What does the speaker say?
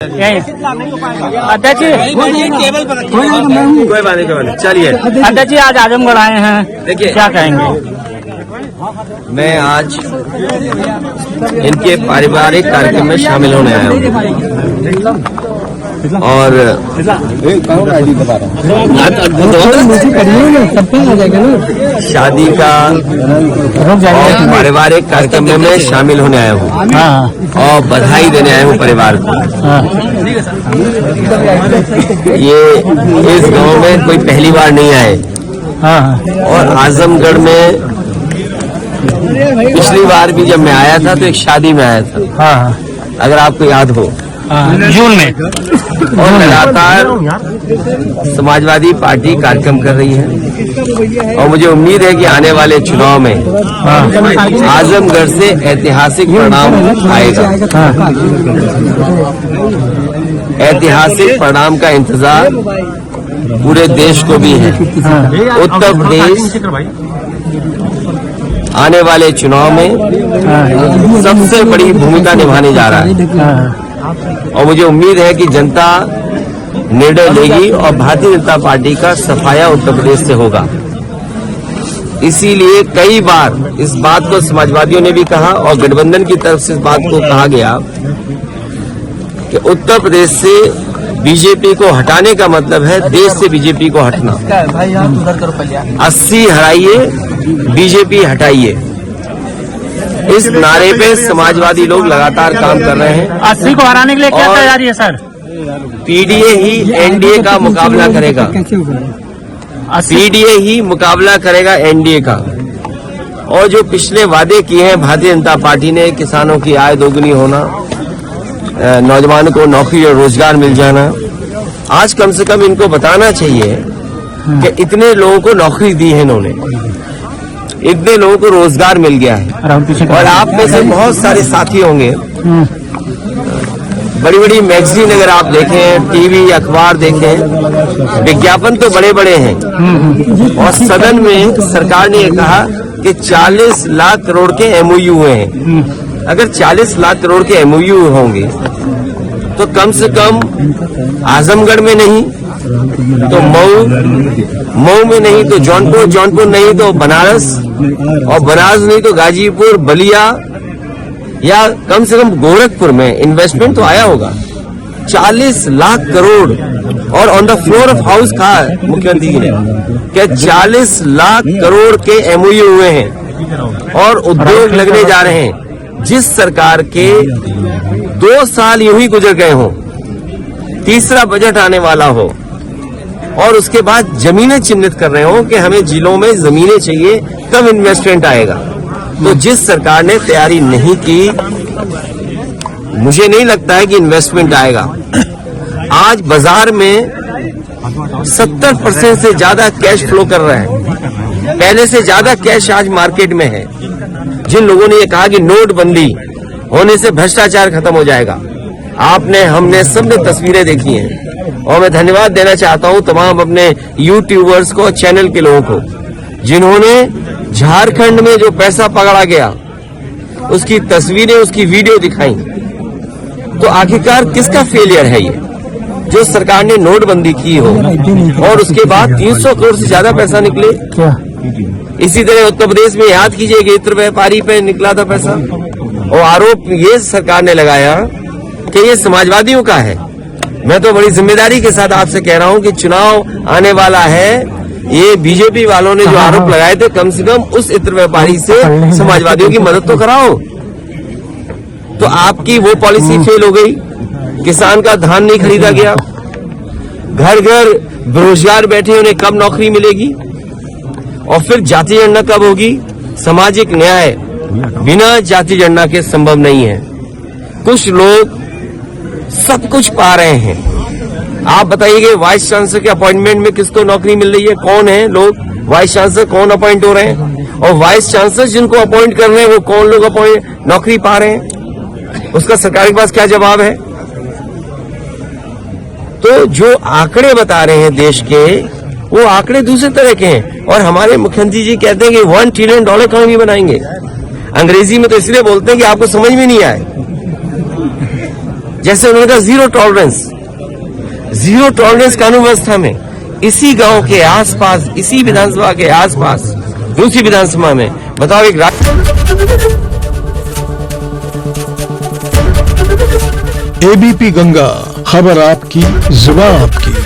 अध्यक्ष जी कोई बात नहीं चलिए। अध्यक्ष जी आज आजमगढ़ आए हैं, देखिए क्या कहेंगे? मैं आज इनके पारिवारिक कार्यक्रम में शामिल होने आया हूँ और शादी का और पारिवारिक कार्यक्रम में मैं शामिल होने आया हूँ और बधाई देने आया हूँ परिवार को। ये इस गांव में कोई पहली बार नहीं आए और आजमगढ़ में पिछली बार भी जब मैं आया था तो एक शादी में आया था, अगर आपको याद हो, जून में। और लगातार समाजवादी पार्टी कार्यक्रम कर रही है और मुझे उम्मीद है कि आने वाले चुनाव में आजमगढ़ से ऐतिहासिक परिणाम आएगा। ऐतिहासिक परिणाम का इंतजार पूरे देश को भी है। उत्तर प्रदेश आने वाले चुनाव में सबसे बड़ी भूमिका निभाने जा रहा है और मुझे उम्मीद है कि जनता निर्णय लेगी और भारतीय जनता पार्टी का सफाया उत्तर प्रदेश से होगा। इसीलिए कई बार इस बात को समाजवादियों ने भी कहा और गठबंधन की तरफ से इस बात को कहा गया कि उत्तर प्रदेश से बीजेपी को हटाने का मतलब है देश से बीजेपी को हटना। 80 हराइए, बीजेपी हटाइए, इस नारे पे समाजवादी लोग लगातार काम कर रहे हैं। 80 को हराने के लिए क्या तैयारी है सर? पीडीए ही एनडीए का मुकाबला करेगा। पीडीए ही मुकाबला करेगा एनडीए का। और जो पिछले वादे किए हैं भारतीय जनता पार्टी ने, किसानों की आय दोगुनी होना, नौजवानों को नौकरी और रोजगार मिल जाना, आज कम से कम इनको बताना चाहिए कि इतने लोगों को नौकरी दी है इन्होंने, इतने लोगों को रोजगार मिल गया है। और आप में से बहुत सारे साथी होंगे, बड़ी बड़ी मैगजीन अगर आप देखें, टीवी अखबार देखें, विज्ञापन तो बड़े बड़े हैं और सदन में सरकार ने कहा कि 40 लाख करोड़ के एमओयू हुए हैं। अगर 40 लाख करोड़ के एमओयू होंगे तो कम से कम आजमगढ़ में नहीं तो मऊ में नहीं तो जौनपुर नहीं तो बनारस, और बनारस नहीं तो गाजीपुर, बलिया या कम से कम गोरखपुर में इन्वेस्टमेंट तो आया होगा। 40 लाख करोड़ और on the floor of house कहा मुख्यमंत्री ने कि 40 लाख करोड़ के एमओयू हुए हैं और उद्योग लगने जा रहे हैं। जिस सरकार के 2 साल यूं ही गुजर गए हों, तीसरा बजट आने वाला हो और उसके बाद जमीनें चिन्हित कर रहे हो कि हमें जिलों में जमीनें चाहिए, तब इन्वेस्टमेंट आएगा। तो जिस सरकार ने तैयारी नहीं की, मुझे नहीं लगता है कि इन्वेस्टमेंट आएगा। आज बाजार में 70% से ज्यादा कैश फ्लो कर रहा है, पहले से ज्यादा कैश आज मार्केट में है। जिन लोगों ने ये कहा कि नोटबंदी होने से भ्रष्टाचार खत्म हो जाएगा, आपने, हमने, सबने तस्वीरें देखी हैं और मैं धन्यवाद देना चाहता हूं तमाम अपने यूट्यूबर्स को, चैनल के लोगों को, जिन्होंने झारखंड में जो पैसा पकड़ा गया उसकी तस्वीरें, उसकी वीडियो दिखाई। तो आखिरकार किसका फेलियर है ये? जो सरकार ने नोटबंदी की हो और उसके बाद 300 करोड़ से ज्यादा पैसा निकले। इसी तरह उत्तर प्रदेश में याद कीजिए, गेत्र व्यापारी पे निकला था पैसा और आरोप ये सरकार ने लगाया कि ये समाजवादियों का है। मैं तो बड़ी जिम्मेदारी के साथ आपसे कह रहा हूं कि चुनाव आने वाला है, ये बीजेपी वालों ने जो आरोप लगाए थे, कम से कम उस इत्र व्यापारी से समाजवादियों की मदद तो कराओ। तो आपकी वो पॉलिसी फेल हो गई, किसान का धान नहीं खरीदा गया, घर घर बेरोजगार बैठे, उन्हें कब नौकरी मिलेगी, और फिर जाति जनगणना कब होगी? सामाजिक न्याय बिना जाति जनगणना के संभव नहीं है। कुछ लोग सब कुछ पा रहे हैं। आप बताइए वाइस चांसलर के अपॉइंटमेंट में किसको नौकरी मिल रही है? कौन है लोग वाइस चांसलर, कौन अपॉइंट हो रहे हैं? और वाइस चांसलर जिनको अपॉइंट कर रहे हैं वो कौन लोग नौकरी पा रहे हैं? उसका सरकार के पास क्या जवाब है? तो जो आंकड़े बता रहे हैं देश के, वो आंकड़े दूसरे तरह के हैं और हमारे मुख्यमंत्री जी कहते हैं कि $1 ट्रिलियन इकोनॉमी बनाएंगे। अंग्रेजी में तो इसलिए बोलते हैं कि आपको समझ में नहीं आए। जैसे उन्होंने कहा जीरो टॉलरेंस कानून व्यवस्था में, इसी गांव के आसपास, इसी विधानसभा के आसपास दूसरी विधानसभा में, बताओ एक एबीपी गंगा, खबर आपकी, जुबान आपकी।